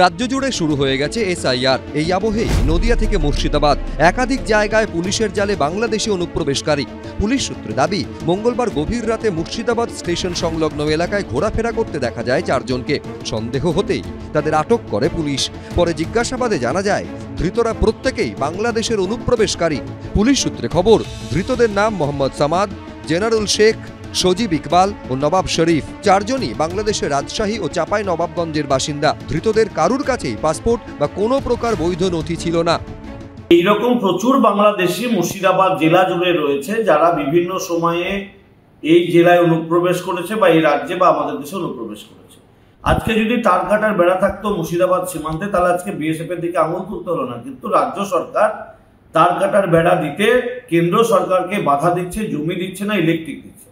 রাজ্য জুড়ে শুরু হয়ে গেছে এসআইআর। এই আবহে নদিয়া থেকে মুর্শিদাবাদ একাধিক জায়গায় পুলিশের জালে বাংলাদেশি অনুপ্রবেশকারী। পুলিশ সূত্রে দাবি, মঙ্গলবার গভীর রাতে মুর্শিদাবাদ স্টেশন সংলগ্ন এলাকায় ঘোরাফেরা করতে দেখা যায় 4 জনকে। সন্দেহ হতেই তাদের আটক করে পুলিশ। পরে জিজ্ঞাসাবাদে জানা যায়, ধৃতরা প্রত্যেকেই বাংলাদেশের অনুপ্রবেশকারী। পুলিশ সূত্রে খবর, ধৃতদের নাম মোহাম্মদ সামাদ, জেনারেল শেখ, সজিব ইকবাল ও নবাব শরীফ। 4 জনই বাংলাদেশের রাজশাহী ও চাপাই নবাবগঞ্জের বাসিন্দা। ধৃতদের কারুর কাছেই পাসপোর্ট বা কোনো প্রকার বৈধ নথি ছিল না। এইরকম প্রচুর বাংলাদেশি মুর্শিদাবাদ জেলা জুড়ে রয়েছে, যারা বিভিন্ন সময়ে এই জেলায় অনুপ্রবেশ করেছে বা এই রাজ্যে বা আমাদের দেশে অনুপ্রবেশ করেছে। আজকে যদি তার কাটার বেড়া থাকতো মুর্শিদাবাদ সীমান্তে, তাহলে আজকে বিএসএফ এর দিকে আঙুল তুলতে হলো না। কিন্তু রাজ্য সরকার তার কাটার বেড়া দিতে কেন্দ্র সরকারকে বাধা দিচ্ছে, জমি দিচ্ছে না, ইলেকট্রিক দিচ্ছে,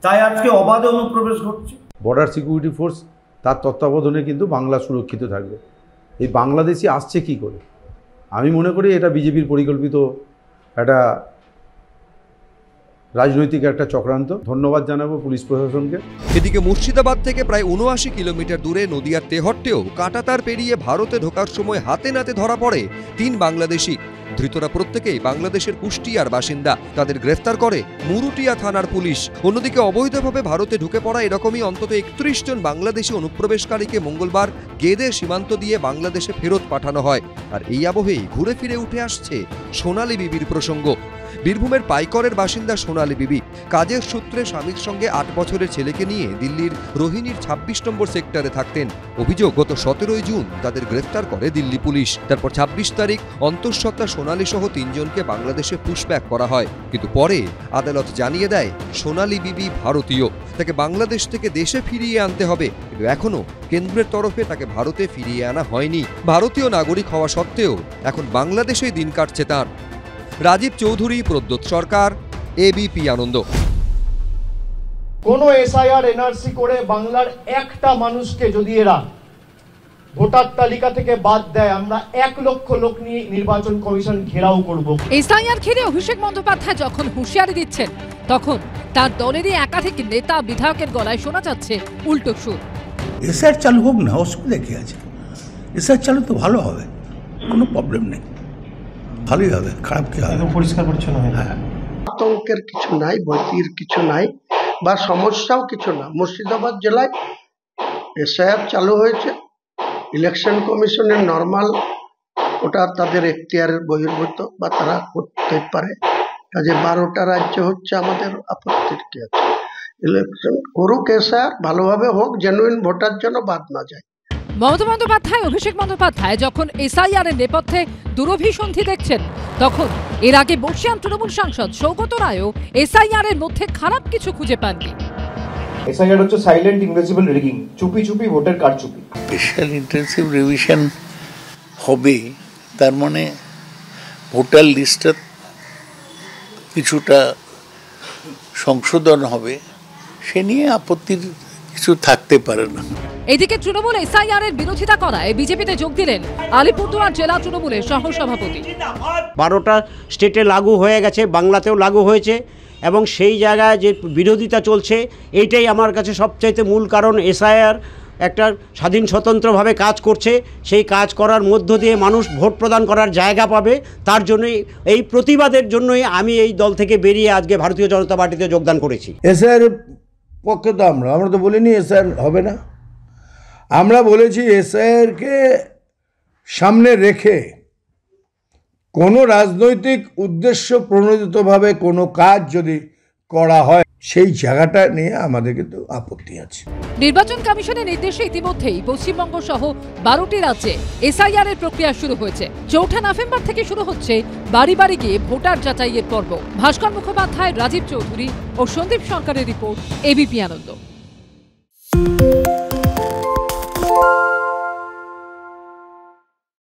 তাই আজকে অবাধে অনুপ্রবেশ ঘটছে। বর্ডার সিকিউরিটি ফোর্স তার তত্ত্বাবধানে কিন্তু বাংলা সুরক্ষিত থাকবে। এই বাংলাদেশি আসছে কি করে? আমি মনে করি এটা বিজেপির পরিকল্পিত একটা রাজনৈতিক একটা চক্রান্ত। ধন্যবাদ জানাবো পুলিশ প্রশাসনকে। এদিকে মুর্শিদাবাদ থেকে প্রায় 79 কিলোমিটার দূরে নদিয়ার তেহট্টেও কাঁটাতার পেরিয়ে ভারতে ঢোকার সময় হাতে নাতে ধরা পড়ে 3 বাংলাদেশি। ধৃতরা প্রত্যেকেই বাংলাদেশের কুষ্টিয়ার বাসিন্দা। তাদের গ্রেফতার করে মুরুটিয়া থানার পুলিশ। অন্যদিকে অবৈধভাবে ভারতে ঢুকে পড়া এরকমই অন্তত 31 জন বাংলাদেশি অনুপ্রবেশকারীকে মঙ্গলবার গেদে সীমান্ত দিয়ে বাংলাদেশে ফেরত পাঠানো হয়। আর এই আবহেই ঘুরে ফিরে উঠে আসছে সোনালী বিবির প্রসঙ্গ। বীরভূমের পাইকরের বাসিন্দা সোনালী বিবি কাজের সূত্রে স্বামীর সঙ্গে 8 বছরের ছেলেকে নিয়ে দিল্লির রোহিণীর 26 নম্বর সেক্টরে থাকতেন। অভিযোগ, গত 17 জুন তাদের গ্রেফতার করে দিল্লি পুলিশ। তারপর 26 তারিখ অন্তঃসত্ত্বা সোনালী সহ 3 জনকে বাংলাদেশে পুশব্যাক করা হয়। কিন্তু পরে আদালত জানিয়ে দেয় সোনালী বিবি ভারতীয়, তাকে বাংলাদেশ থেকে দেশে ফিরিয়ে আনতে হবে। কিন্তু এখনো কেন্দ্রের তরফে তাকে ভারতে ফিরিয়ে আনা হয়নি। ভারতীয় নাগরিক হওয়া সত্ত্বেও এখন বাংলাদেশেই দিন কাটছে তাঁর। রাজীব চৌধুরী, প্রদ্যোৎ সরকার, এবিপি আনন্দ। কোন এসআইআর এনআরসি করে বাংলার একটা মানুষকে যদি এরা ভোটার তালিকা থেকে বাদ দেয়, আমরা 1 লক্ষ লোক নিয়ে নির্বাচন কমিশন ঘেরাও করব। এসআইআর ঘিরে অভিষেক বন্দ্যোপাধ্যায় যখন হুঁশিয়ারি দিচ্ছেন, তখন তার দলেরই একাধিক নেতা বিধায়কের গলায় শোনা যাচ্ছে উল্টো সুর। এসআইআর চালু হোক না, অসুবিধা কি আছে? এসআইআর চালু তো ভালো হবে, কোনো প্রবলেম নেই, ভালোই হবে, খারাপ কি হবে? পরিষ্কার পরিচ্ছন্ন হবে। হ্যাঁ, আতঙ্কের কিছু নাই, ভীতির কিছু নাই, বা সমস্যাও কিছু না। মুর্শিদাবাদ জেলায় এসআইআর চালু হয়েছে, ইলেকশন কমিশনের নর্মাল, ওটা তাদের এখতিয়ারের বহির্ভূত, বা তারা করতে পারে। কাজে 12টা রাজ্য হচ্ছে, আমাদের আপত্তির কি আছে? ইলেকশন করুক, এসআইআর ভালোভাবে হোক, জেনুইন ভোটার জন্য বাদ না যায়। মমতা বন্দ্যোপাধ্যায়, অভিষেক বন্দ্যোপাধ্যায় যখন এসআইআর এর নেপথ্যে দুরভিসন্ধি দেখছেন, তখন এর আগে বর্ষিয়ান তৃণমূল সাংসদ সৌগত রায়ও এসআইআর এর মধ্যে খারাপ কিছু খুঁজে পাননি। এসআইআর হচ্ছে সাইলেন্ট ইনভিজিবল রিগিং, চুপি চুপি ভোটের কারচুপি। স্পেশাল ইন্টেন্সিভ রিভিশন হবে, তার মানে ভোটার লিস্টে কিছুটা সংশোধন হবে, সে নিয়ে আপত্তির কিছু থাকতে পারে না। এদিকে তৃণমূল এসআইআর এর বিরোধিতা করায় বিজেপিতে যোগ দিলেন আলিপুরদুয়ার জেলা তৃণমূলের সহসভাপতি। 12টা স্টেটে লাগু হয়ে গেছে, বাংলাতেও লাগু হয়েছে, এবং সেই জায়গায় যে বিরোধিতা চলছে, এইটাই আমার কাছে সবচাইতে মূল কারণ। এসআইআর একটা স্বাধীন স্বতন্ত্রভাবে কাজ করছে, সেই কাজ করার মধ্য দিয়ে মানুষ ভোট প্রদান করার জায়গা পাবে। তার জন্যই, এই প্রতিবাদের জন্যই আমি এই দল থেকে বেরিয়ে আজকে ভারতীয় জনতা পার্টিতে যোগদান করেছি। এসআইআর পক্ষে তো আমরা তো বলিনি এসআইআর হবে না। আমরা বলেছি এসআইআরকে সামনে রেখে কোনো রাজনৈতিক উদ্দেশ্য প্রণোদিতভাবে কোনো কাজ যদি করা হয়, সেই জায়গাটা নিয়ে আমাদের কিন্তু আপত্তি আছে। নির্বাচন কমিশনের নির্দেশে ইতিমধ্যেই পশ্চিমবঙ্গ সহ 12টি রাজ্যে এসআইআর এর প্রক্রিয়া শুরু হয়েছে। 4 নভেম্বর থেকে শুরু হচ্ছে বাড়ি বাড়ি গিয়ে ভোটার যাচাইয়ের পর্ব। ভাস্কর মুখোপাধ্যায়, রাজীব চৌধুরী ও সন্দীপ সরকারের রিপোর্ট, এবিপি আনন্দ।